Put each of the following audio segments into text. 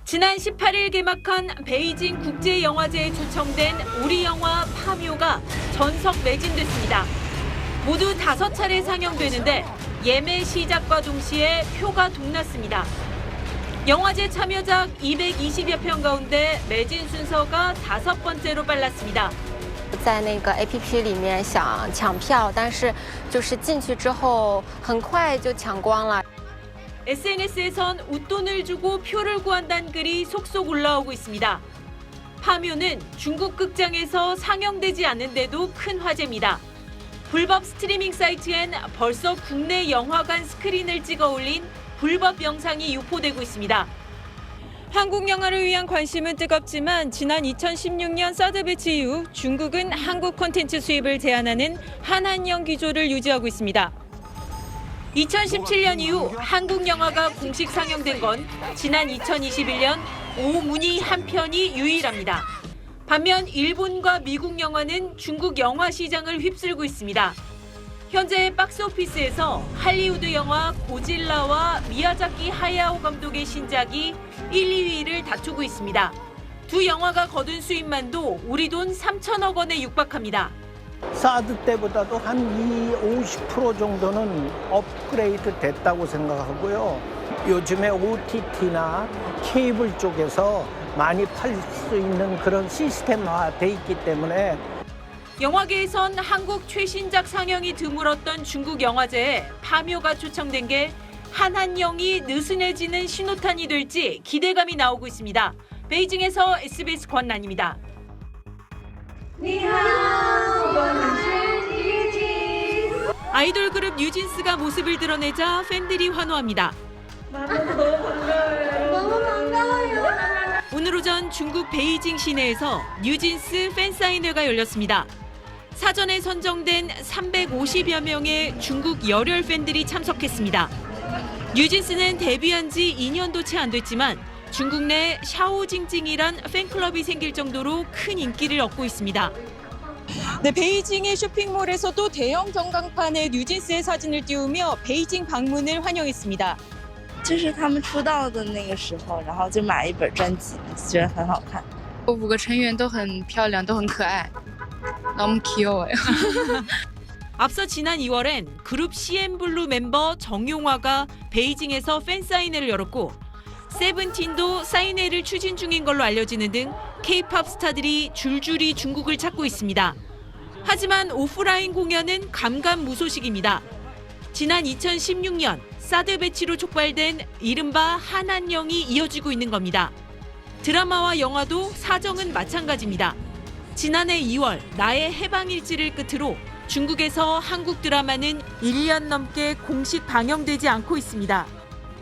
지난 18일 개막한 베이징 국제영화제에 초청된 우리 영화 파묘가 전석 매진됐습니다. 모두 5차례 상영되는데 예매 시작과 동시에 표가 동났습니다. 영화제 참여작 220여 편 가운데 매진 순서가 5번째로 빨랐습니다. 在那个 APP 里面想抢票，但是就是进去之后很快就抢光了。 SNS에선 웃돈을 주고 표를 구한다는 글이 속속 올라오고 있습니다. 파묘는 중국 극장에서 상영되지 않는데도 큰 화제입니다. 불법 스트리밍 사이트엔 벌써 국내 영화관 스크린을 찍어 올린 불법 영상이 유포되고 있습니다. 한국 영화를 위한 관심은 뜨겁지만 지난 2016년 사드 배치 이후 중국은 한국 콘텐츠 수입을 제한하는 한한령 기조를 유지하고 있습니다. 2017년 이후 한국 영화가 공식 상영된 건 지난 2021년 오문이 한 편이 유일합니다. 반면 일본과 미국 영화는 중국 영화 시장을 휩쓸고 있습니다. 현재 박스오피스에서 할리우드 영화 고질라와 미야자키 하야오 감독의 신작이 1, 2위를 다투고 있습니다. 두 영화가 거둔 수입만도 우리 돈 3천억 원에 육박합니다. 사드 때보다도 한 50% 정도는 업그레이드 됐다고 생각하고요. 요즘에 OTT나 케이블 쪽에서 많이 팔 수 있는 그런 시스템화 돼 있기 때문에 영화계에선 한국 최신작 상영이 드물었던 중국 영화제에 파묘가 초청된 게 한한령이 느슨해지는 신호탄이 될지 기대감이 나오고 있습니다. 베이징에서 SBS 권란입니다. 아이돌 그룹 뉴진스가 모습을 드러내자 팬들이 환호합니다. 오늘 오전 중국 베이징 시내에서 뉴진스 팬사인회가 열렸습니다. 사전에 선정된 350여 명의 중국 열혈 팬들이 참석했습니다. 뉴진스는 데뷔한 지 2년도 채 안 됐지만 중국 내 샤오징징이란 팬클럽이 생길 정도로 큰 인기를 얻고 있습니다. 네, 베이징의 쇼핑몰에서도 대형 전광판에 뉴진스의 사진을 띄우며 베이징 방문을 환영했습니다. 这是他们出道的那个时候，然后就买一本专辑，觉得很好看。5个成员都很漂亮，都很可爱， 너무 귀여워요. 앞서 지난 2월엔 그룹 CN블루 멤버 정용화가 베이징에서 팬사인회를 열었고 세븐틴도 사인회를 추진 중인 걸로 알려지는 등 K-팝 스타들이 줄줄이 중국을 찾고 있습니다. 하지만 오프라인 공연은 감감무소식입니다. 지난 2016년 사드 배치로 촉발된 이른바 한한령이 이어지고 있는 겁니다. 드라마와 영화도 사정은 마찬가지입니다. 지난해 2월 나의 해방일지를 끝으로 중국에서 한국 드라마는 1년 넘게 공식 방영되지 않고 있습니다.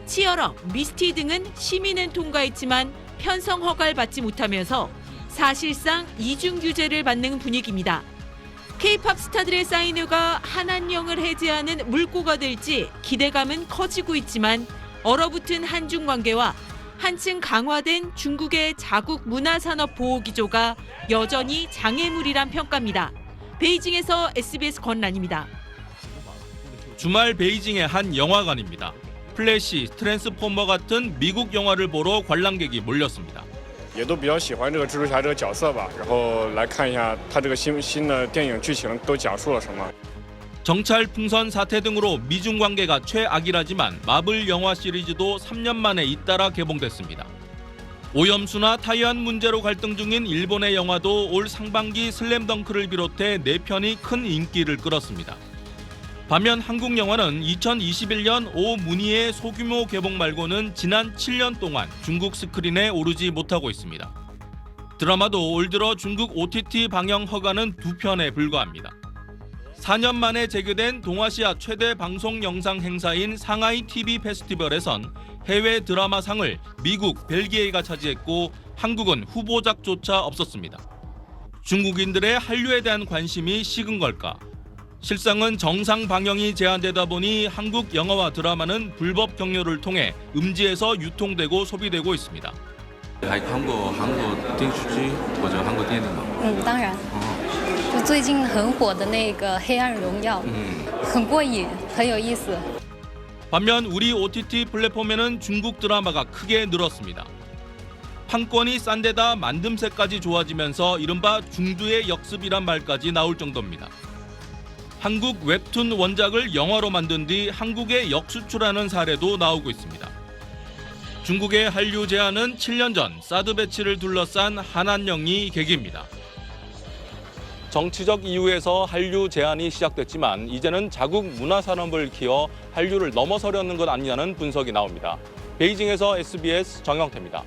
치얼업, 미스티 등은 심의는 통과했지만 편성 허가를 받지 못하면서 사실상 이중 규제를 받는 분위기입니다. K-팝 스타들의 사인회가 한한령을 해제하는 물꼬가 될지 기대감은 커지고 있지만 얼어붙은 한중 관계와 한층 강화된 중국의 자국 문화산업 보호 기조가 여전히 장애물이란 평가입니다. 베이징에서 SBS 권란입니다. 주말 베이징의 한 영화관입니다. 플래시, 트랜스포머 같은 미국 영화를 보러 관람객이 몰렸습니다. 也都比较喜欢这个蜘蛛侠这个角色吧，然后来看一下他这个新的电影剧情都讲述了什么。 정찰 풍선 사태 등으로 미중 관계가 최악이라지만 마블 영화 시리즈도 3년 만에 잇따라 개봉됐습니다. 오염수나 타이완 문제로 갈등 중인 일본의 영화도 올 상반기 슬램덩크를 비롯해 4편이 큰 인기를 끌었습니다. 반면 한국 영화는 2021년 오문희의 소규모 개봉 말고는 지난 7년 동안 중국 스크린에 오르지 못하고 있습니다. 드라마도 올 들어 중국 OTT 방영 허가는 2편에 불과합니다. 4년 만에 재개된 동아시아 최대 방송 영상 행사인 상하이 TV 페스티벌에선 해외 드라마상을 미국, 벨기에가 차지했고 한국은 후보작조차 없었습니다. 중국인들의 한류에 대한 관심이 식은 걸까? 실상은 정상 방영이 제한되다 보니 한국 영화와 드라마는 불법 경로를 통해 음지에서 유통되고 소비되고 있습니다. 还看过韩国电视剧或者韩国电影吗？当然，就最近很火的那个《黑暗荣耀》，很过瘾，很有意思。 반면 우리 OTT 플랫폼에는 중국 드라마가 크게 늘었습니다. 판권이 싼 데다 만듦새까지 좋아지면서 이른바 중두의 역습이란 말까지 나올 정도입니다. 한국 웹툰 원작을 영화로 만든 뒤 한국에 역수출하는 사례도 나오고 있습니다. 중국의 한류 제한은 7년 전 사드 배치를 둘러싼 한한령이 계기입니다. 정치적 이유에서 한류 제한이 시작됐지만 이제는 자국 문화 산업을 키워 한류를 넘어서려는 것 아니냐는 분석이 나옵니다. 베이징에서 SBS 정영태입니다.